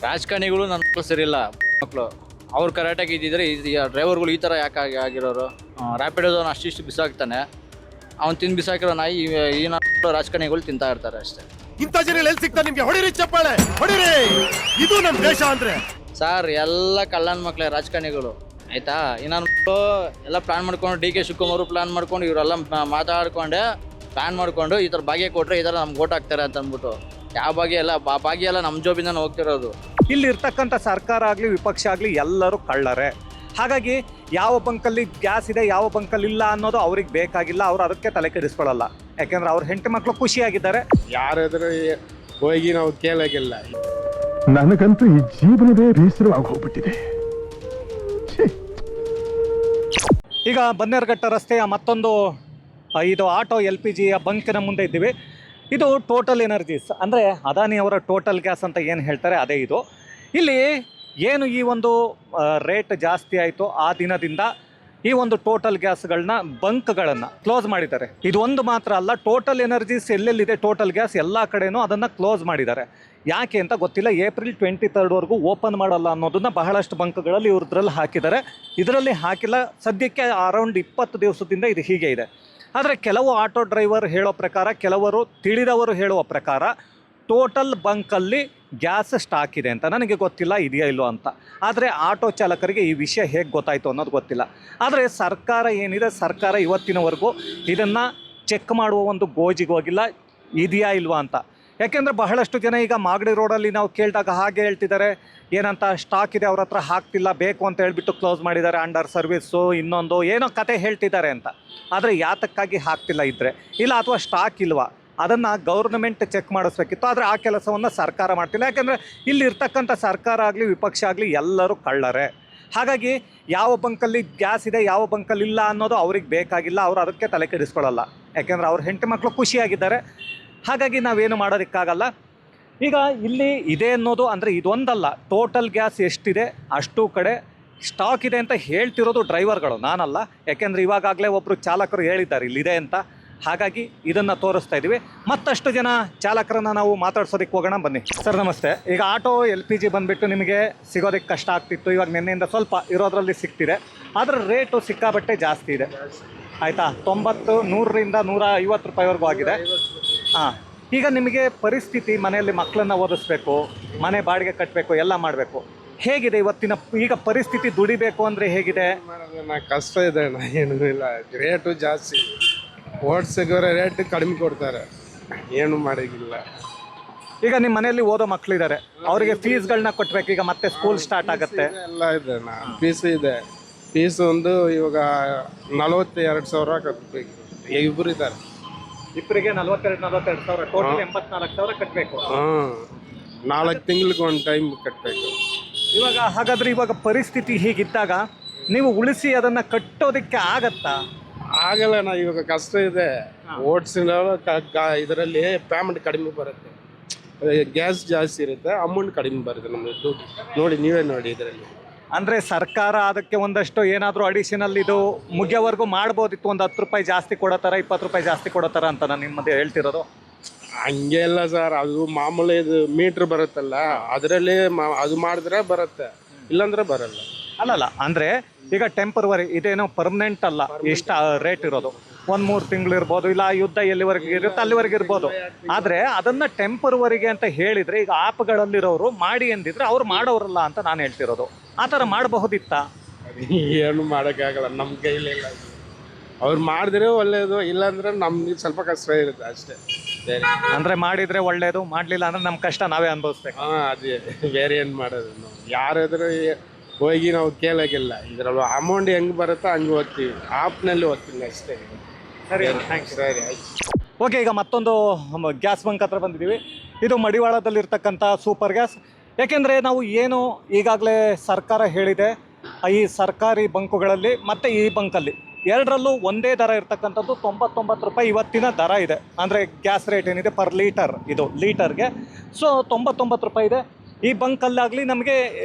ರಾಜಕಾರಣಿಗಳು ನನ್ನ ಮಕ್ಕಳು ಸರಿಯಿಲ್ಲ. ಮಕ್ಕಳು ಅವ್ರು ಕರೆಕ್ಟಾಗಿ ಇದ್ದಿದ್ರೆ ಡ್ರೈವರ್ಗಳು ಈ ಥರ ಯಾಕೆ ಆಗಿರೋರು. ರ್ಯಾಪಿಡೋದವನು ಅಷ್ಟಿಷ್ಟು ಬಿಸಾಕ್ತಾನೆ, ಅವ್ನು ತಿಂದು ಬಿಸಾಕಿರೋ ನಾಯಿ ಈ ರಾಜಕಾರಣಿಗಳು ತಿಂತಾ ಇರ್ತಾರೆ ಅಷ್ಟೇ. ಇಂಥ ಜನ ಎಲ್ಲಿ ಸಿಗ್ತಾರೆ ನಿಮ್ಗೆ? ಹೊಡಿರಿ ಚಪ್ಪಾಳೆ ಹೊಡಿರಿ, ಇದು ನಮ್ಮ ದೇಶ ಅಂದ್ರೆ. ಸರ್ ಎಲ್ಲ ಕಳ್ಳನ ಮಕ್ಕಳೇ ರಾಜಕಾರಣಿಗಳು, ಆಯ್ತಾ. ಇನ್ನೊಂದು ಮಕ್ಕಳು ಎಲ್ಲ ಪ್ಲಾನ್ ಮಾಡ್ಕೊಂಡು ಡಿ ಕೆ ಶಿವಕುಮಾರ್ ಪ್ಲಾನ್ ಮಾಡ್ಕೊಂಡು ಇವರೆಲ್ಲ ಮಾತಾಡ್ಕೊಂಡೆ ಪ್ಲಾನ್ ಮಾಡ್ಕೊಂಡು ಈ ಥರ ಭಾಗ್ಯ ಕೊಟ್ಟರೆ ಈ ಥರ ನಮ್ಗೆ ಓಟ್ ಹಾಕ್ತಾರೆ ಅಂತ ಅಂದ್ಬಿಟ್ಟು. ಯಾವ ಭಾಗ್ಯ ಎಲ್ಲ ಭಾಗ್ಯ ಎಲ್ಲ ನಮ್ಮ ಜೋಬಿಂದ ಹೋಗ್ತಿರೋದು. ಇಲ್ಲಿ ಇರ್ತಕ್ಕಂಥ ಸರ್ಕಾರ ಆಗಲಿ ವಿಪಕ್ಷ ಆಗಲಿ ಎಲ್ಲರೂ ಕಳ್ಳರೆ. ಹಾಗಾಗಿ ಯಾವ ಬಂಕಲ್ಲಿ ಗ್ಯಾಸ್ ಇದೆ ಯಾವ ಬಂಕಲ್ಲಿ ಇಲ್ಲ ಅನ್ನೋದು ಅವ್ರಿಗೆ ಬೇಕಾಗಿಲ್ಲ, ಅವ್ರು ಅದಕ್ಕೆ ತಲೆ ಕೆಡಿಸ್ಕೊಳ್ಳಲ್ಲ. ಯಾಕೆಂದ್ರೆ ಅವ್ರ ಹೆಂಡತಿ ಮಕ್ಕಳು ಖುಷಿಯಾಗಿದ್ದಾರೆ. ಯಾರಾದ್ರೂ ಹೋಗಿ ನಾವು ಕೇಳಾಗಿಲ್ಲ. ನನಗಂತೂ ಈ ಜೀವನವೇ ಬೇಸರವಾಗಿ ಹೋಗ್ಬಿಟ್ಟಿದೆ. ಈಗ ಬನ್ನೇರುಘಟ್ಟ ರಸ್ತೆಯ ಮತ್ತೊಂದು ಇದು ಆಟೋ LPG ಬಂಕಿನ ಮುಂದೆ ಇದ್ದೀವಿ. ಇದು ಟೋಟಲ್ ಎನರ್ಜೀಸ್, ಅಂದರೆ ಅದಾನಿ ಅವರ ಟೋಟಲ್ ಗ್ಯಾಸ್ ಅಂತ ಏನು ಹೇಳ್ತಾರೆ ಅದೇ ಇದು. ಇಲ್ಲಿ ಏನು ಈ ಒಂದು ರೇಟ್ ಜಾಸ್ತಿ ಆಯಿತು ಆ ದಿನದಿಂದ ಈ ಒಂದು ಟೋಟಲ್ ಗ್ಯಾಸ್ಗಳನ್ನ ಬಂಕ್ಗಳನ್ನು ಕ್ಲೋಸ್ ಮಾಡಿದ್ದಾರೆ. ಇದು ಒಂದು ಮಾತ್ರ ಅಲ್ಲ, ಟೋಟಲ್ ಎನರ್ಜೀಸ್ ಎಲ್ಲೆಲ್ಲಿದೆ ಟೋಟಲ್ ಗ್ಯಾಸ್ ಎಲ್ಲ ಕಡೆನೂ ಅದನ್ನು ಕ್ಲೋಸ್ ಮಾಡಿದ್ದಾರೆ. ಯಾಕೆ ಅಂತ ಗೊತ್ತಿಲ್ಲ. ಏಪ್ರಿಲ್ 23 ಓಪನ್ ಮಾಡಲ್ಲ ಅನ್ನೋದನ್ನು ಬಹಳಷ್ಟು ಬಂಕ್ಗಳಲ್ಲಿ ಇವ್ರದ್ರಲ್ಲಿ ಹಾಕಿದ್ದಾರೆ. ಇದರಲ್ಲಿ ಹಾಕಿಲ್ಲ ಸದ್ಯಕ್ಕೆ. ಅರೌಂಡ್ 20 ದಿವಸದಿಂದ ಇದು ಹೀಗೆ ಇದೆ. ಆದರೆ ಕೆಲವು ಆಟೋ ಡ್ರೈವರ್ ಹೇಳೋ ಪ್ರಕಾರ, ಕೆಲವರು ತಿಳಿದವರು ಹೇಳುವ ಪ್ರಕಾರ ಟೋಟಲ್ ಬಂಕಲ್ಲಿ ಗ್ಯಾಸ್ ಸ್ಟಾಕ್ ಇದೆ ಅಂತ. ನನಗೆ ಗೊತ್ತಿಲ್ಲ ಇದೆಯಾ ಇಲ್ಲೋ ಅಂತ. ಆದರೆ ಆಟೋ ಚಾಲಕರಿಗೆ ಈ ವಿಷಯ ಹೇಗೆ ಗೊತ್ತಾಯಿತು ಅನ್ನೋದು ಗೊತ್ತಿಲ್ಲ. ಆದರೆ ಸರ್ಕಾರ ಏನಿದೆ, ಸರ್ಕಾರ ಇವತ್ತಿನವರೆಗೂ ಇದನ್ನು ಚೆಕ್ ಮಾಡುವ ಒಂದು ಗೋಜಿಗೆ ಹೋಗಿಲ್ಲ ಇದೆಯಾ ಇಲ್ವಾ ಅಂತ. ಯಾಕೆಂದರೆ ಬಹಳಷ್ಟು ಜನ ಈಗ ಮಾಗಡಿ ರೋಡಲ್ಲಿ ನಾವು ಕೇಳಿದಾಗ ಹಾಗೆ ಹೇಳ್ತಿದ್ದಾರೆ, ಏನಂತ ಸ್ಟಾಕ್ ಇದೆ ಅವ್ರ ಹತ್ರ ಹಾಕ್ತಿಲ್ಲ, ಬೇಕು ಅಂತ ಹೇಳ್ಬಿಟ್ಟು ಕ್ಲೋಸ್ ಮಾಡಿದ್ದಾರೆ, ಅಂಡರ್ ಸರ್ವಿಸ್ಸು ಇನ್ನೊಂದು ಏನೋ ಕತೆ ಹೇಳ್ತಿದ್ದಾರೆ ಅಂತ. ಆದರೆ ಯಾತಕ್ಕಾಗಿ ಹಾಕ್ತಿಲ್ಲ ಇದ್ದರೆ ಇಲ್ಲ, ಅಥವಾ ಸ್ಟಾಕ್ ಇಲ್ವಾ ಅದನ್ನು ಗೌರ್ನಮೆಂಟ್ ಚೆಕ್ ಮಾಡಿಸ್ಬೇಕಿತ್ತು. ಆದರೆ ಆ ಕೆಲಸವನ್ನು ಸರ್ಕಾರ ಮಾಡ್ತಿಲ್ಲ. ಯಾಕೆಂದರೆ ಇಲ್ಲಿ ಇರ್ತಕ್ಕಂಥ ಸರ್ಕಾರ ಆಗಲಿ ವಿಪಕ್ಷ ಆಗಲಿ ಎಲ್ಲರೂ ಕಳ್ಳರೆ. ಹಾಗಾಗಿ ಯಾವ ಬಂಕಲ್ಲಿ ಗ್ಯಾಸ್ ಇದೆ ಯಾವ ಬಂಕಲ್ಲಿ ಇಲ್ಲ ಅನ್ನೋದು ಅವ್ರಿಗೆ ಬೇಕಾಗಿಲ್ಲ, ಅವರು ಅದಕ್ಕೆ ತಲೆ ಕೆಡಿಸ್ಕೊಳ್ಳಲ್ಲ. ಯಾಕೆಂದರೆ ಅವ್ರ ಹೆಂಡತಿ ಮಕ್ಕಳು ಖುಷಿಯಾಗಿದ್ದಾರೆ. ಹಾಗಾಗಿ ನಾವೇನು ಮಾಡೋದಕ್ಕಾಗಲ್ಲ. ಈಗ ಇಲ್ಲಿ ಇದೆ ಅನ್ನೋದು ಅಂದರೆ ಇದೊಂದಲ್ಲ, ಟೋಟಲ್ ಗ್ಯಾಸ್ ಎಷ್ಟಿದೆ ಅಷ್ಟು ಕಡೆ ಸ್ಟಾಕ್ ಇದೆ ಅಂತ ಹೇಳ್ತಿರೋದು ಡ್ರೈವರ್ಗಳು, ನಾನಲ್ಲ. ಯಾಕೆಂದರೆ ಇವಾಗಲೇ ಒಬ್ಬರು ಚಾಲಕರು ಹೇಳಿದ್ದಾರೆ ಇಲ್ಲಿದೆ ಅಂತ. ಹಾಗಾಗಿ ಇದನ್ನು ತೋರಿಸ್ತಾ ಇದ್ದೀವಿ. ಮತ್ತಷ್ಟು ಜನ ಚಾಲಕರನ್ನು ನಾವು ಮಾತಾಡ್ಸೋದಕ್ಕೆ ಹೋಗೋಣ ಬನ್ನಿ. ಸರ್ ನಮಸ್ತೆ. ಈಗ ಆಟೋ LPG ಬಂದುಬಿಟ್ಟು ನಿಮಗೆ ಸಿಗೋದಕ್ಕೆ ಕಷ್ಟ ಆಗ್ತಿತ್ತು, ಇವಾಗ ನಿನ್ನೆಯಿಂದ ಸ್ವಲ್ಪ ಇರೋದ್ರಲ್ಲಿ ಸಿಗ್ತಿದೆ. ಆದರೆ ರೇಟು ಸಿಕ್ಕಾಬಟ್ಟೆ ಜಾಸ್ತಿ ಇದೆ, ಆಯಿತಾ. 90, 100ರಿಂದ 150 ರೂಪಾಯಿವರೆಗೂ ಆಗಿದೆ. ಹಾಂ, ಈಗ ನಿಮಗೆ ಪರಿಸ್ಥಿತಿ, ಮನೆಯಲ್ಲಿ ಮಕ್ಕಳನ್ನು ಓದಿಸ್ಬೇಕು, ಮನೆ ಬಾಡಿಗೆ ಕಟ್ಟಬೇಕು, ಎಲ್ಲ ಮಾಡಬೇಕು. ಹೇಗಿದೆ ಇವತ್ತಿನ ಈಗ ಪರಿಸ್ಥಿತಿ? ದುಡಿಬೇಕು ಅಂದರೆ ಹೇಗಿದೆ? ಕಷ್ಟ ಇದೆ ಅಣ್ಣ, ಏನೂ ಇಲ್ಲ. ರೇಟು ಜಾಸ್ತಿ, ಓಡಿಸಿಗೋರೆ ರೇಟ್ ಕಡಿಮೆ ಕೊಡ್ತಾರೆ, ಏನು ಮಾಡೋಂಗಿಲ್ಲ. ಈಗ ನಿಮ್ಮ ಮನೆಯಲ್ಲಿ ಓದೋ ಮಕ್ಕಳಿದ್ದಾರೆ, ಅವರಿಗೆ ಫೀಸ್ಗಳನ್ನ ಕೊಟ್ಟಬೇಕು. ಈಗ ಮತ್ತೆ ಸ್ಕೂಲ್ ಸ್ಟಾರ್ಟ್ ಆಗುತ್ತೆ, ಎಲ್ಲ ಇದೆ ಅಣ್ಣ. ಫೀಸ್ ಇದೆ. ಫೀಸ್ ಒಂದು ಇವಾಗ 42,000 ಕಟ್ಟಬೇಕು. ಇಬ್ಬರು ಇದ್ದಾರೆ, ಇಬ್ಬರಿಗೆ 42 ಸಾವಿರ, ಟೋಟಲ್ 84 ಸಾವಿರ ಕಟ್ಟಬೇಕು. 4 ತಿಂಗಳಿಗೆ ಒಂದು ಟೈಮ್ ಕಟ್ಟಬೇಕು. ಇವಾಗ ಹಾಗಾದ್ರೆ ಇವಾಗ ಪರಿಸ್ಥಿತಿ ಹೀಗಿದ್ದಾಗ ನೀವು ಉಳಿಸಿ ಅದನ್ನ ಕಟ್ಟೋದಕ್ಕೆ ಆಗತ್ತಾ? ಆಗಲ್ಲ ಅಣ್ಣ, ಇವಾಗ ಕಷ್ಟ ಇದೆ. ಓಡಿಸಿನ ಇದರಲ್ಲಿ ಪೇಮೆಂಟ್ ಕಡಿಮೆ ಬರುತ್ತೆ, ಗ್ಯಾಸ್ ಜಾಸ್ತಿ ಇರುತ್ತೆ, ಅಮೌಂಟ್ ಕಡಿಮೆ ಬರುತ್ತೆ ನಮಗೆ ದುಡ್ಡು. ನೋಡಿ, ನೀವೇ ನೋಡಿ ಇದರಲ್ಲಿ. ಅಂದರೆ ಸರ್ಕಾರ ಅದಕ್ಕೆ ಒಂದಷ್ಟು ಏನಾದರೂ ಅಡಿಷನಲ್ ಇದು ಮುಗಿಯೋವರೆಗೂ ಮಾಡ್ಬೋದಿತ್ತು, ಒಂದು 10 ರೂಪಾಯಿ ಜಾಸ್ತಿ ಕೊಡೋ ಥರ, 20 ರೂಪಾಯಿ ಜಾಸ್ತಿ ಕೊಡೋ ಥರ ಅಂತ ನಾನು ನಿಮ್ಮದೇ ಹೇಳ್ತಿರೋದು. ಹಂಗೆ ಇಲ್ಲ ಸರ್, ಅದು ಮಾಮೂಲಿ ಇದು ಮೀಟ್ರ್ ಬರುತ್ತಲ್ಲ, ಅದರಲ್ಲಿ ಅದು ಮಾಡಿದ್ರೆ ಬರುತ್ತೆ, ಇಲ್ಲಾಂದ್ರೆ ಬರಲ್ಲ. ಅಲ್ಲಲ್ಲ, ಅಂದರೆ ಈಗ ಟೆಂಪರವರಿ, ಇದೇನೋ ಪರ್ಮನೆಂಟ್ ಅಲ್ಲ. ಇಷ್ಟ ರೇಟ್ ಇರೋದು 1-3 ತಿಂಗಳು ಇರ್ಬೋದು, ಇಲ್ಲ ಯುದ್ಧ ಎಲ್ಲಿವರೆಗೆ ಇರುತ್ತೆ ಅಲ್ಲಿವರೆಗೆ ಇರ್ಬೋದು. ಆದರೆ ಅದನ್ನು ಟೆಂಪರವರಿಗೆ ಅಂತ ಹೇಳಿದರೆ, ಈಗ ಆ್ಯಪ್ಗಳಲ್ಲಿರೋರು ಮಾಡಿ ಎಂದಿದ್ರೆ ಅವ್ರು ಮಾಡೋರಲ್ಲ ಅಂತ ನಾನು ಹೇಳ್ತಿರೋದು. ಆ ಥರ ಮಾಡಬಹುದಿತ್ತ? ಏನು ಮಾಡೋಕ್ಕಾಗಲ್ಲ, ನಮ್ಮ ಕೈಲಿಲ್ಲ. ಅವ್ರು ಮಾಡಿದ್ರೆ ಒಳ್ಳೆಯದು, ಇಲ್ಲಾಂದ್ರೆ ನಮ್ಗೆ ಸ್ವಲ್ಪ ಕಷ್ಟ ಇರುತ್ತೆ ಅಷ್ಟೇ. ಬೇರೆ ಅಂದರೆ ಮಾಡಿದರೆ ಒಳ್ಳೆಯದು, ಮಾಡಲಿಲ್ಲ ಅಂದರೆ ನಮ್ಮ ಕಷ್ಟ ನಾವೇ ಅನುಭವಿಸ್ಬೇಕು. ಹಾಂ, ಅದೇ, ಬೇರೆ ಏನು ಮಾಡೋದು. ನಾವು ಯಾರಾದರೂ ಹೋಗಿ ನಾವು ಕೇಳೋಕ್ಕಿಲ್ಲ. ಇದರಲ್ಲಿ ಅಮೌಂಟ್ ಹೆಂಗೆ ಬರುತ್ತೋ ಹಂಗೆ ಓದ್ತೀವಿ, ಆ್ಯಪ್ನಲ್ಲಿ ಓದ್ತೀನಿ ಅಷ್ಟೇ. ಸರಿ, ಥ್ಯಾಂಕ್ಸ್. ಸರಿ, ಆಯ್ತು. ಓಕೆ, ಈಗ ಮತ್ತೊಂದು ಗ್ಯಾಸ್ ಬಂಕ್ ಹತ್ರ ಬಂದಿದ್ದೀವಿ. ಇದು ಮಡಿವಾಳದಲ್ಲಿರ್ತಕ್ಕಂಥ ಸೂಪರ್ ಗ್ಯಾಸ್. ಯಾಕೆಂದರೆ ನಾವು ಏನು ಈಗಾಗಲೇ ಸರ್ಕಾರ ಹೇಳಿದೆ, ಈ ಸರ್ಕಾರಿ ಬಂಕುಗಳಲ್ಲಿ ಮತ್ತು ಈ ಬಂಕಲ್ಲಿ ಎರಡರಲ್ಲೂ ಒಂದೇ ದರ ಇರ್ತಕ್ಕಂಥದ್ದು 99 ರೂಪಾಯಿ ಇವತ್ತಿನ ದರ ಇದೆ. ಅಂದರೆ ಗ್ಯಾಸ್ ರೇಟ್ ಏನಿದೆ ಪರ್ ಲೀಟರ್, ಇದು ಲೀಟರ್ಗೆ. ಸೊ 99 ರೂಪಾಯಿ ಇದೆ. ಈ ಬಂಕಲ್ಲಾಗಲಿ ನಮಗೆ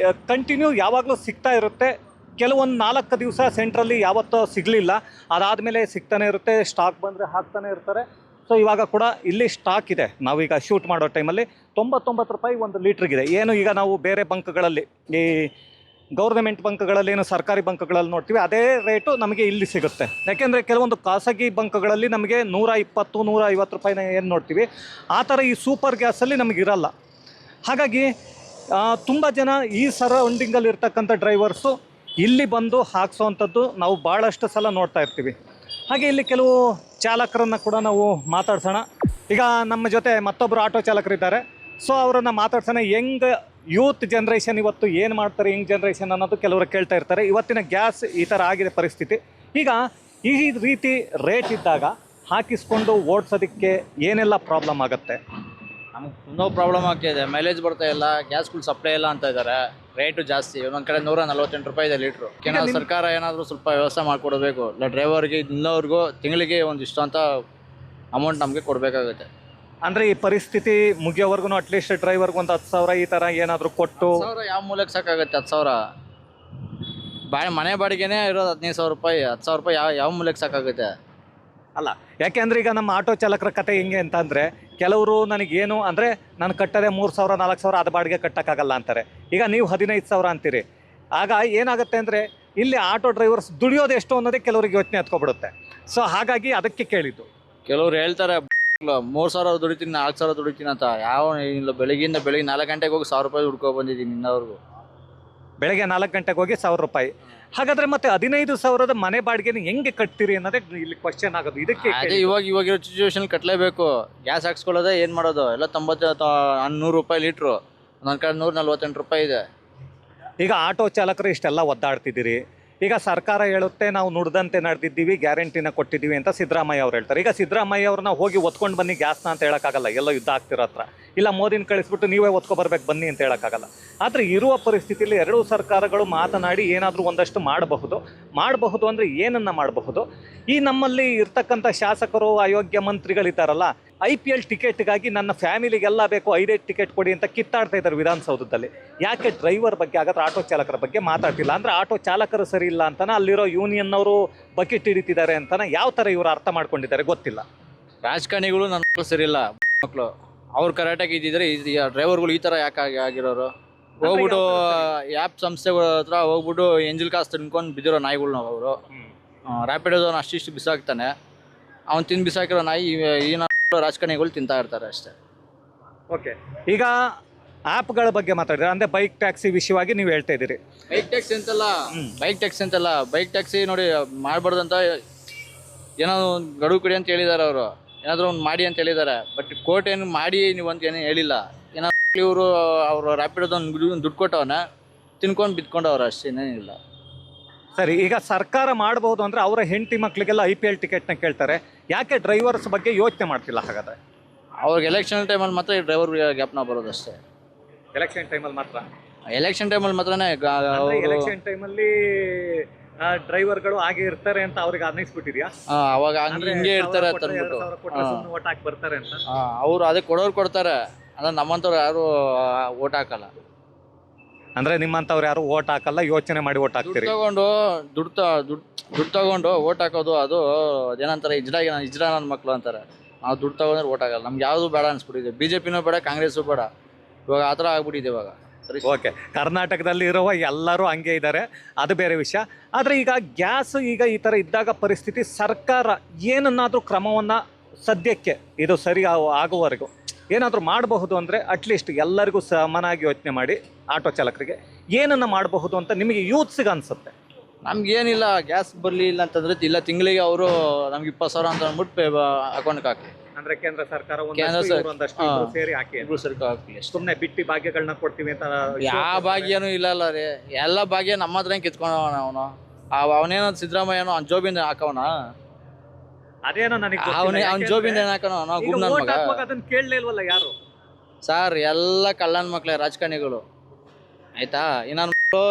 ಕಂಟಿನ್ಯೂ ಯಾವಾಗಲೂ ಸಿಗ್ತಾ ಇರುತ್ತೆ. ಕೆಲವೊಂದು 4 ದಿವಸ ಸೆಂಟ್ರಲ್ಲಿ ಯಾವತ್ತೂ ಸಿಗಲಿಲ್ಲ, ಅದಾದಮೇಲೆ ಸಿಗ್ತಾನೆ ಇರುತ್ತೆ. ಸ್ಟಾಕ್ ಬಂದರೆ ಹಾಕ್ತಾನೆ ಇರ್ತಾರೆ. ಸೊ ಇವಾಗ ಕೂಡ ಇಲ್ಲಿ ಸ್ಟಾಕ್ ಇದೆ, ನಾವೀಗ ಶೂಟ್ ಮಾಡೋ ಟೈಮಲ್ಲಿ 99 ರೂಪಾಯಿ ಒಂದು ಲೀಟ್ರಿಗಿದೆ. ಏನು ಈಗ ನಾವು ಬೇರೆ ಬಂಕ್ಗಳಲ್ಲಿ, ಈ ಗೌರ್ನಮೆಂಟ್ ಬಂಕ್ಗಳಲ್ಲಿ, ಏನು ಸರ್ಕಾರಿ ಬಂಕ್ಗಳಲ್ಲಿ ನೋಡ್ತೀವಿ ಅದೇ ರೇಟು ನಮಗೆ ಇಲ್ಲಿ ಸಿಗುತ್ತೆ. ಯಾಕೆಂದರೆ ಕೆಲವೊಂದು ಖಾಸಗಿ ಬಂಕ್ಗಳಲ್ಲಿ ನಮಗೆ 120 150 ರೂಪಾಯಿನ ಏನು ನೋಡ್ತೀವಿ, ಆ ಥರ ಈ ಸೂಪರ್ ಗ್ಯಾಸಲ್ಲಿ ನಮಗಿರಲ್ಲ. ಹಾಗಾಗಿ ತುಂಬ ಜನ ಈ ಸರೌಂಡಿಂಗಲ್ಲಿ ಇರ್ತಕ್ಕಂಥ ಡ್ರೈವರ್ಸು ಇಲ್ಲಿ ಬಂದು ಹಾಕ್ಸೋವಂಥದ್ದು ನಾವು ಭಾಳಷ್ಟು ಸಲ ನೋಡ್ತಾ ಇರ್ತೀವಿ. ಹಾಗೆ ಇಲ್ಲಿ ಕೆಲವು ಚಾಲಕರನ್ನು ಕೂಡ ನಾವು ಮಾತಾಡ್ಸೋಣ. ಈಗ ನಮ್ಮ ಜೊತೆ ಮತ್ತೊಬ್ಬರು ಆಟೋ ಚಾಲಕರಿದ್ದಾರೆ. ಸೊ ಅವರನ್ನು ಮಾತಾಡ್ಸೋಣ. ಯಂಗ್ ಯೂತ್ ಜನ್ರೇಷನ್ ಇವತ್ತು ಏನು ಮಾಡ್ತಾರೆ, ಯಂಗ್ ಜನ್ರೇಷನ್ ಅನ್ನೋದು ಕೆಲವರು ಕೇಳ್ತಾ ಇರ್ತಾರೆ. ಇವತ್ತಿನ ಗ್ಯಾಸ್ ಈ ಥರ ಆಗಿದೆ ಪರಿಸ್ಥಿತಿ. ಈಗ ಈ ರೀತಿ ರೇಟ್ ಇದ್ದಾಗ ಹಾಕಿಸ್ಕೊಂಡು ಓಡಿಸೋದಕ್ಕೆ ಏನೆಲ್ಲ ಪ್ರಾಬ್ಲಮ್ ಆಗುತ್ತೆ? ನಮ್ಗೆ ತುಂಬಾ ಪ್ರಾಬ್ಲಮ್ ಆಗ್ತಿದೆ. ಮೈಲೇಜ್ ಬರ್ತಾ ಇಲ್ಲ, ಗ್ಯಾಸ್ಗಳು ಸಪ್ಲೈ ಇಲ್ಲ ಅಂತ ಇದ್ದಾರೆ. ರೇಟು ಜಾಸ್ತಿ, ಒಂದೊಂದು ಕಡೆ 148 ರೂಪಾಯಿ ಇದೆ ಲೀಟ್ರು. ಏನಾದ್ರು ಸರ್ಕಾರ ಏನಾದರೂ ಸ್ವಲ್ಪ ವ್ಯವಸ್ಥೆ ಮಾಡಿಕೊಡ್ಬೇಕು. ಇಲ್ಲ ಡ್ರೈವರ್ಗೆ ಇನ್ನೋರ್ಗೂ ತಿಂಗಳಿಗೆ ಒಂದಿಷ್ಟು ಅಂತ ಅಮೌಂಟ್ ನಮಗೆ ಕೊಡಬೇಕಾಗುತ್ತೆ. ಅಂದರೆ ಈ ಪರಿಸ್ಥಿತಿ ಮುಗಿಯೋವರೆಗೂ ಅಟ್ಲೀಸ್ಟ್ ಡ್ರೈವರ್ಗೆ ಒಂದು 10,000 ಈ ಥರ ಏನಾದರೂ ಕೊಟ್ಟು. 10,000 ಯಾವ ಮೂಲಕ್ಕೆ ಸಾಕಾಗುತ್ತೆ? 10,000 ಮನೆ ಬಾಡಿಗೆನೇ ಇರೋದು 15,000 ರೂಪಾಯಿ. 10,000 ರೂಪಾಯಿ ಯಾವ ಮೂಲಕ್ಕೆ ಸಾಕಾಗುತ್ತೆ? ಅಲ್ಲ, ಯಾಕೆಂದ್ರೆ ಈಗ ನಮ್ಮ ಆಟೋ ಚಾಲಕರ ಕತೆ ಹೆಂಗೆ ಅಂತಂದರೆ, ಕೆಲವರು ನನಗೇನು ಅಂದರೆ ನಾನು ಕಟ್ಟದೆ 3,000 4,000 ಅದು ಬಾಡಿಗೆ ಕಟ್ಟೋಕ್ಕಾಗಲ್ಲ ಅಂತಾರೆ. ಈಗ ನೀವು 15,000 ಅಂತೀರಿ. ಆಗ ಏನಾಗುತ್ತೆ ಅಂದರೆ ಇಲ್ಲಿ ಆಟೋ ಡ್ರೈವರ್ಸ್ ದುಡಿಯೋದು ಎಷ್ಟು ಅನ್ನೋದೇ ಕೆಲವರಿಗೆ ಯೋಚನೆ ಹತ್ಕೊಬಿಡುತ್ತೆ. ಸೊ ಹಾಗಾಗಿ ಅದಕ್ಕೆ ಕೇಳಿದ್ದು. ಕೆಲವ್ರು ಹೇಳ್ತಾರೆ 3,000 ದುಡಿತೀನಿ, 4,000 ದುಡಿತೀನಿ ಅಂತ. ಯಾವ ಇಲ್ಲ, ಬೆಳಿಗ್ಗೆ 4 ಗಂಟೆಗೆ ಹೋಗಿ 1,000 ರೂಪಾಯಿ ದುಡ್ಕೊ ಬಂದಿದ್ದೀನಿ ಇನ್ನವ್ರಿಗೂ. ಬೆಳಗ್ಗೆ 4 ಗಂಟೆಗೆ ಹೋಗಿ 1,000 ರೂಪಾಯಿ. ಹಾಗಾದ್ರೆ ಮತ್ತೆ 15,000 ಮನೆ ಬಾಡಿಗೆನ ಹೆಂಗೆ ಕಟ್ತೀರಿ ಅನ್ನೋದೇ ಇಲ್ಲಿ ಕ್ವಶನ್ ಆಗೋದು. ಇದಕ್ಕೆ ಅದೇ ಇವಾಗಿರೋ ಸಿಚುವೇಶನ್ ಕಟ್ಟಲೇಬೇಕು. ಗ್ಯಾಸ್ ಹಾಕ್ಸ್ಕೊಳ್ಳೋದೇ ಏನು ಮಾಡೋದು? ಎಲ್ಲ 100 ರೂಪಾಯಿ ಲೀಟ್ರು, ಒಂದೊಂದು ಕಡೆ 148 ರೂಪಾಯಿ ಇದೆ. ಈಗ ಆಟೋ ಚಾಲಕರು ಇಷ್ಟೆಲ್ಲ ಒದ್ದಾಡ್ತಿದ್ದೀರಿ. ಈಗ ಸರ್ಕಾರ ಹೇಳುತ್ತೆ ನಾವು ನುಡ್ದಂತೆ ನಡೆದಿದ್ದೀವಿ, ಗ್ಯಾರಂಟಿನ ಕೊಟ್ಟಿದ್ದೀವಿ ಅಂತ ಸಿದ್ದರಾಮಯ್ಯ ಅವ್ರು ಹೇಳ್ತಾರೆ. ಈಗ ಸಿದ್ದರಾಮಯ್ಯ ಅವ್ರನ್ನ ಹೋಗಿ ಒತ್ಕೊಂಡು ಬನ್ನಿ ಗ್ಯಾಸ್ನ ಅಂತ ಹೇಳೋಕ್ಕಾಗಲ್ಲ, ಎಲ್ಲ ಯುದ್ಧ ಆಗ್ತಿರೋ ಹತ್ರ. ಇಲ್ಲ ಮೋದಿನ ಕಳಿಸ್ಬಿಟ್ಟು ನೀವೇ ಒತ್ಕೊಬರ್ಬೇಕು ಬನ್ನಿ ಅಂತ ಹೇಳೋಕ್ಕಾಗಲ್ಲ. ಆದರೆ ಇರುವ ಪರಿಸ್ಥಿತಿಯಲ್ಲಿ ಎರಡೂ ಸರ್ಕಾರಗಳು ಮಾತನಾಡಿ ಏನಾದರೂ ಒಂದಷ್ಟು ಮಾಡಬಹುದು ಅಂದರೆ ಏನನ್ನು ಮಾಡಬಹುದು? ಈ ನಮ್ಮಲ್ಲಿ ಇರ್ತಕ್ಕಂಥ ಶಾಸಕರು, ಅಯೋಗ್ಯ ಮಂತ್ರಿಗಳಿದ್ದಾರಲ್ಲ, IPL ಟಿಕೆಟ್ಗಾಗಿ ನನ್ನ ಫ್ಯಾಮಿಲಿಗೆಲ್ಲ ಬೇಕು 5 ಟಿಕೆಟ್ ಕೊಡಿ ಅಂತ ಕಿತ್ತಾಡ್ತಾ ಇದ್ದಾರೆ ವಿಧಾನಸೌಧದಲ್ಲಿ. ಯಾಕೆ ಡ್ರೈವರ್ ಬಗ್ಗೆ ಹಾಗಾದ್ರೆ ಆಟೋ ಚಾಲಕರ ಬಗ್ಗೆ ಮಾತಾಡ್ತಿಲ್ಲ? ಅಂದರೆ ಆಟೋ ಚಾಲಕರು ಸರಿ ಇಲ್ಲ ಅಂತನ, ಅಲ್ಲಿರೋ ಯೂನಿಯನ್ನವರು ಬಕೆಟ್ ಹಿಡಿತಿದ್ದಾರೆ ಅಂತನ, ಯಾವ ಥರ ಇವರು ಅರ್ಥ ಮಾಡ್ಕೊಂಡಿದ್ದಾರೆ ಗೊತ್ತಿಲ್ಲ. ರಾಜಕಾರಣಿಗಳು ನನ್ನ ಮಕ್ಕಳು ಸರಿ ಇಲ್ಲ. ಮಕ್ಕಳು ಅವ್ರು ಕರೆಕ್ಟಾಗಿ ಇದ್ದಿದ್ರೆ ಡ್ರೈವರ್ಗಳು ಈ ಥರ ಯಾಕೆ ಆಗಿರೋರು? ಹೋಗ್ಬಿಟ್ಟು ಆ್ಯಪ್ ಸಂಸ್ಥೆಗಳ ಹತ್ರ ಹೋಗ್ಬಿಟ್ಟು ಎಂಜಿಲ್ ಕಾಸು ತಿನ್ಕೊಂಡು ಬಿದ್ದಿರೋ ನಾಯಿಗಳು ನಾವು. ಅವರು ರ್ಯಾಪಿಡೋದವ್ನು ಅಷ್ಟಿಷ್ಟು ಬಿಸಾಕ್ತಾನೆ, ಅವ್ನು ತಿಂದು ಬಿಸಾಕಿರೋ ನಾಯಿ ಈ ರಾಜಕಾರಣಿಗಳು ತಿಂತಾ ಇರ್ತಾರೆ ಅಷ್ಟೇ. ಓಕೆ, ಈಗ ಆ್ಯಪ್ಗಳ ಬಗ್ಗೆ ಮಾತಾಡಿದ್ರೆ ಅಂದರೆ ಬೈಕ್ ಟ್ಯಾಕ್ಸಿ ವಿಷಯವಾಗಿ ನೀವು ಹೇಳ್ತಾ ಇದ್ದೀರಿ. ಬೈಕ್ ಟ್ಯಾಕ್ಸಿ ಅಂತಲ್ಲ, ಬೈಕ್ ಟ್ಯಾಕ್ಸಿ ನೋಡಿ ಮಾಡಬಾರ್ದು ಅಂತ ಏನೋ ಒಂದು ಗಡುವು ಕೊಡಿ ಅಂತ ಹೇಳಿದ್ದಾರೆ ಅವರು. ಏನಾದರೂ ಒಂದು ಮಾಡಿ ಅಂತ ಹೇಳಿದ್ದಾರೆ. ಬಟ್ ಕೋರ್ಟ್ ಏನು ಮಾಡಿ ನೀವು ಅಂತ ಏನೂ ಹೇಳಿಲ್ಲ. ಏನಾದ್ರು ಇವರು ಅವರು ರ್ಯಾಪಿಡೋದೊಂದು ದುಡ್ಡು ಕೊಟ್ಟವನ್ನ ತಿನ್ಕೊಂಡು ಬಿದ್ಕೊಂಡವ್ರು ಅಷ್ಟೇನೇನಿಲ್ಲ. ಸರಿ, ಈಗ ಸರ್ಕಾರ ಮಾಡಬಹುದು ಅಂದರೆ ಅವರ ಹೆಂಡತಿ ಮಕ್ಕಳಿಗೆಲ್ಲ IPL ಟಿಕೆಟ್ನ ಕೇಳ್ತಾರೆ. ಯಾಕೆ ಡ್ರೈವರ್ಸ್ ಬಗ್ಗೆ ಯೋಚನೆ ಮಾಡ್ತಿಲ್ಲ ಹಾಗಾದರೆ? ಅವ್ರಿಗೆ ಎಲೆಕ್ಷನ್ ಟೈಮಲ್ಲಿ ಮಾತ್ರ ಈ ಡ್ರೈವರ್ ಗ್ಯಾಪ್ನ ಬರೋದು ಅಷ್ಟೇ. ಎಲೆಕ್ಷನ್ ಟೈಮಲ್ಲಿ ಮಾತ್ರನೇ ಎಲೆಕ್ಷನ್ ಟೈಮಲ್ಲಿ ಡ್ರೈವರ್ಗಳು ಹಾಗೆ ಇರ್ತಾರೆ ಅಂತ ಅವ್ರಿಗೆ ಅನ್ನಿಸ್ಬಿಟ್ಟಿದ್ಯಾ? ಅವಾಗ ಹಿಂಗೆ ಇರ್ತಾರೆ ಅಂತ ಅಂದ್ಬಿಟ್ಟು ಓಟ್ ಹಾಕಿ ಬರ್ತಾರೆ ಅಂತ. ಅವರು ಅದೇ ಕೊಡೋರು ಕೊಡ್ತಾರೆ, ಅಂದ್ರೆ ನಮ್ಮಂಥವ್ರು ಯಾರು ಓಟ್ ಹಾಕಲ್ಲ. ಅಂದ್ರೆ ನಿಮ್ಮಂಥವ್ರು ಯಾರು ಓಟ್ ಹಾಕಲ್ಲ, ಯೋಚನೆ ಮಾಡಿ ಓಟ್ ಹಾಕ್ತೀರಿ. ದುಡ್ಡು ತಗೊಂಡು ಓಟ್ ಹಾಕೋದು ಅದು ಅದೇನಂತಾರೆ ಇಜ್ರಾ ನನ್ನ ಮಕ್ಕಳು ಅಂತಾರೆ. ನಾವು ದುಡ್ಡು ತಗೊಂಡ್ರೆ ಓಟ್ ಆಗಲ್ಲ. ನಮ್ಗೆ ಯಾವುದು ಬೇಡ ಅನ್ಸ್ಬಿಟ್ಟಿದೆ. BJPನೂ ಬೇಡ, ಕಾಂಗ್ರೆಸ್ಸು ಬೇಡ. ಇವಾಗ ಆ ಥರ ಆಗ್ಬಿಟ್ಟಿದೆ ಇವಾಗ. ಓಕೆ, ಕರ್ನಾಟಕದಲ್ಲಿ ಇರುವ ಎಲ್ಲರೂ ಹಂಗೆ ಇದ್ದಾರೆ, ಅದು ಬೇರೆ ವಿಷಯ. ಆದರೆ ಈಗ ಗ್ಯಾಸ್ ಈಗ ಈ ಥರ ಇದ್ದಾಗ ಪರಿಸ್ಥಿತಿ, ಸರ್ಕಾರ ಏನನ್ನಾದರೂ ಕ್ರಮವನ್ನು ಸದ್ಯಕ್ಕೆ ಇದು ಸರಿ ಆಗುವವರೆಗೂ ಏನಾದರೂ ಮಾಡಬಹುದು ಅಂದರೆ ಅಟ್ಲೀಸ್ಟ್ ಎಲ್ಲರಿಗೂ ಸಮನಾಗಿ ಯೋಚನೆ ಮಾಡಿ ಆಟೋ ಚಾಲಕರಿಗೆ ಏನನ್ನು ಮಾಡಬಹುದು ಅಂತ ನಿಮಗೆ ಯೂತ್ಸಿಗೆ ಅನಿಸುತ್ತೆ? ನಮ್ಗೇನಿಲ್ಲ, ಗ್ಯಾಸ್ ಬರಲಿ ಇಲ್ಲ ಅಂತಂದ್ರೆ ಇಲ್ಲ ತಿಂಗಳಿಗೆ ಅವರು ನಮ್ಗೆ 20,000 ಅಂತ ಅಂದ್ಬಿಟ್ಟು ಅಕೌಂಟ್ಗೆ ಹಾಕಿ. ಅಂದ್ರೆ ಕೇಂದ್ರ ಸರ್ಕಾರ ಸೇರಿ ಹಾಕಿ ಸುಮ್ಮನೆ ಬಿಟ್ಟಿ ಭಾಗ್ಯಗಳನ್ನ ಕೊಡ್ತೀವಿ ಅಂತ. ಯಾವ ಭಾಗ್ಯನೂ ಇಲ್ಲ ರೀ. ಎಲ್ಲ ಭಾಗ್ಯ ನಮ್ಮ ಹತ್ರ ಕಿತ್ಕೊಂಡವನ ಅವನು. ಅವನೇನೋ ಸಿದ್ದರಾಮಯ್ಯನೋ ಅವ್ನ ಜೋಬಿಂದ ಹಾಕವನ. ಅದೇನೋ ನನಗೆ ಅವ್ನ ಜೋಬಿಂದ ಏನ್ ಹಾಕೋಣ ಅದನ್ನ ಕೇಳಲೇ ಇಲ್ವಲ್ಲ ಯಾರು? ಸರ್ ಎಲ್ಲ ಕಳ್ಳನ ಮಕ್ಳೇ ರಾಜಕಾರಣಿಗಳು, ಆಯ್ತಾ? ಇನ್ನೊಂದು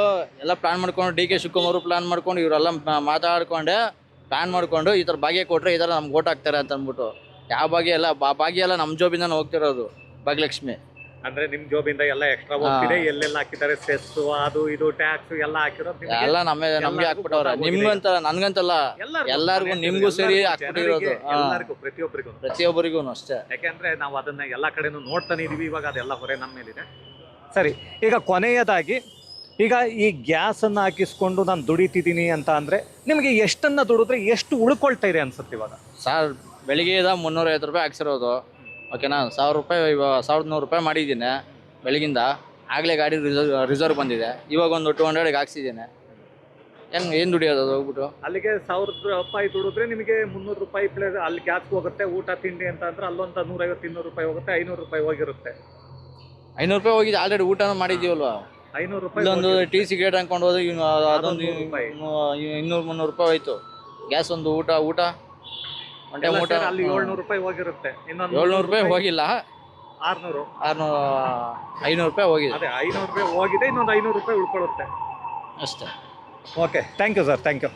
ಎಲ್ಲ ಪ್ಲಾನ್ ಮಾಡ್ಕೊಂಡು DK ಶಿವಕುಮಾರ್ ಪ್ಲಾನ್ ಮಾಡ್ಕೊಂಡು ಇವರೆಲ್ಲ ಮಾತಾಡ್ಕೊಂಡೆ ಪ್ಲಾನ್ ಮಾಡ್ಕೊಂಡು ಈ ಥರ ಭಾಗ್ಯ ಕೊಟ್ರೆ ಈ ಥರ ನಮ್ಗೆ ಓಟ್ ಹಾಕ್ತಾರೆ ಅಂತ ಅಂದ್ಬಿಟ್ಟು. ಯಾವ ಭಾಗ್ಯ ಎಲ್ಲ ಭಾಗ್ಯ ಎಲ್ಲ ನಮ್ಮ ಜೋಬಿಂದ ಹೋಗ್ತಿರೋದು. ಭಾಗ್ಯಲಕ್ಷ್ಮಿ ಅಂದ್ರೆ ನಿಮ್ ಜಾಬಿಂದ ಎಲ್ಲ ಎಕ್ಸ್ಟ್ರಾ ಹೋಗ್ತಿದೆ, ಎಲ್ಲೆಲ್ಲ ಹಾಕಿದ್ದಾರೆ ಸೆಸ್ ಅದು ಇದು ಟ್ಯಾಕ್ಸ್ ಎಲ್ಲ ಹಾಕಿರೋದು ನಿಮ್ಗೆ? ಎಲ್ಲ ನಮ್ಗೆ ಹಾಕ್ಬಿಟ್ಟವ್ರೆ. ನಿಮ್ಗಂತ ನನ್ಗಂತಲ್ಲ, ಎಲ್ಲಾರ್ಗು ನಿಮ್ಗೂ ಸೇರಿ ಹಾಕ್ಬಿಟ್ಟಿರೋದು. ಎಲ್ಲರಿಗೂ ಪ್ರತಿಯೊಬ್ಬರಿಗೂ ಅಷ್ಟೇ. ಯಾಕೆಂದ್ರೆ ನಾವು ಅದನ್ನ ಎಲ್ಲ ಕಡೆನೂ ನೋಡ್ತಾನೆ ಇದೀವಿ, ಇವಾಗ ಅದೆಲ್ಲ ಹೊರೆ ನಮ್ಮ ಮೇಲಿದೆ. ಸರಿ, ಈಗ ಕೊನೆಯದಾಗಿ ಈಗ ಈ ಗ್ಯಾಸ್ ಅನ್ನ ಹಾಕಿಸ್ಕೊಂಡು ನಾನು ದುಡಿತಿದ್ದೀನಿ ಅಂತ ಅಂದ್ರೆ ನಿಮಗೆ ಎಷ್ಟನ್ನ ದುಡಿದ್ರೆ ಎಷ್ಟು ಉಳ್ಕೊಳ್ತಾ ಇದೆ ಅನ್ಸುತ್ತೆ ಇವಾಗ? ಸರ್ ಬೆಳಿಗ್ಗೆ 350 ರೂಪಾಯಿ ಹಾಕ್ಸಿರೋದು, ಓಕೆನಾ? 1000 ರೂಪಾಯಿ 1100 ರೂಪಾಯಿ ಮಾಡಿದ್ದೀನಿ ಬೆಳಗಿಂದ. ಆಗಲೇ ಗಾಡಿ ರಿಸರ್ವ್ ಬಂದಿದೆ. ಇವಾಗ ಒಂದು 200ಗೆ ಹಾಕ್ಸಿದ್ದೀನಿ. ಏನು ದುಡಿಯೋದು ಅದು ಹೋಗ್ಬಿಟ್ಟು? ಅಲ್ಲಿಗೆ 1000 ರೂಪಾಯಿ ದುಡಿದ್ರೆ ನಿಮಗೆ 300 ರೂಪಾಯಿ ಪ್ಲೇಸ್ ಅಲ್ಲಿ ಗ್ಯಾಸ್ ಹೋಗುತ್ತೆ, ಊಟ ತಿಂಡಿ ಅಂತ ಅಂದ್ರೆ ಅಲ್ಲೊಂದು 150-200 ರೂಪಾಯಿ ಹೋಗುತ್ತೆ, 500 ರೂಪಾಯಿ ಹೋಗಿರುತ್ತೆ. 500 ರೂಪಾಯಿ ಹೋಗಿದೆ, ಆಲ್ರೆಡಿ ಊಟನೂ ಮಾಡಿದ್ದೀವಲ್ವಾ? 500 ರೂಪಾಯಿ ಇಲ್ಲೊಂದು ಟೀ ಸಿಗರೇಟ್ ಅನ್ಕೊಂಡು ಹೋದ್ರೆ ಅದೊಂದು 200-300 ರೂಪಾಯಿ ಹೋಯ್ತು. ಗ್ಯಾಸ್ ಒಂದು ಊಟ ಊಟ ಅಲ್ಲಿ 700 ರೂಪಾಯಿ ಹೋಗಿರುತ್ತೆ. ಇನ್ನೊಂದು 700 ರೂಪಾಯಿ ಹೋಗಿಲ್ಲ, 600 500 ರೂಪಾಯಿ ಹೋಗಿದೆ. ಅದೇ 500 ರೂಪಾಯಿ ಹೋಗಿದೆ, ಇನ್ನೊಂದು 500 ರೂಪಾಯಿ ಉಳ್ಕೊಳ್ಳುತ್ತೆ ಅಷ್ಟೇ. Okay, thank you sir, thank you.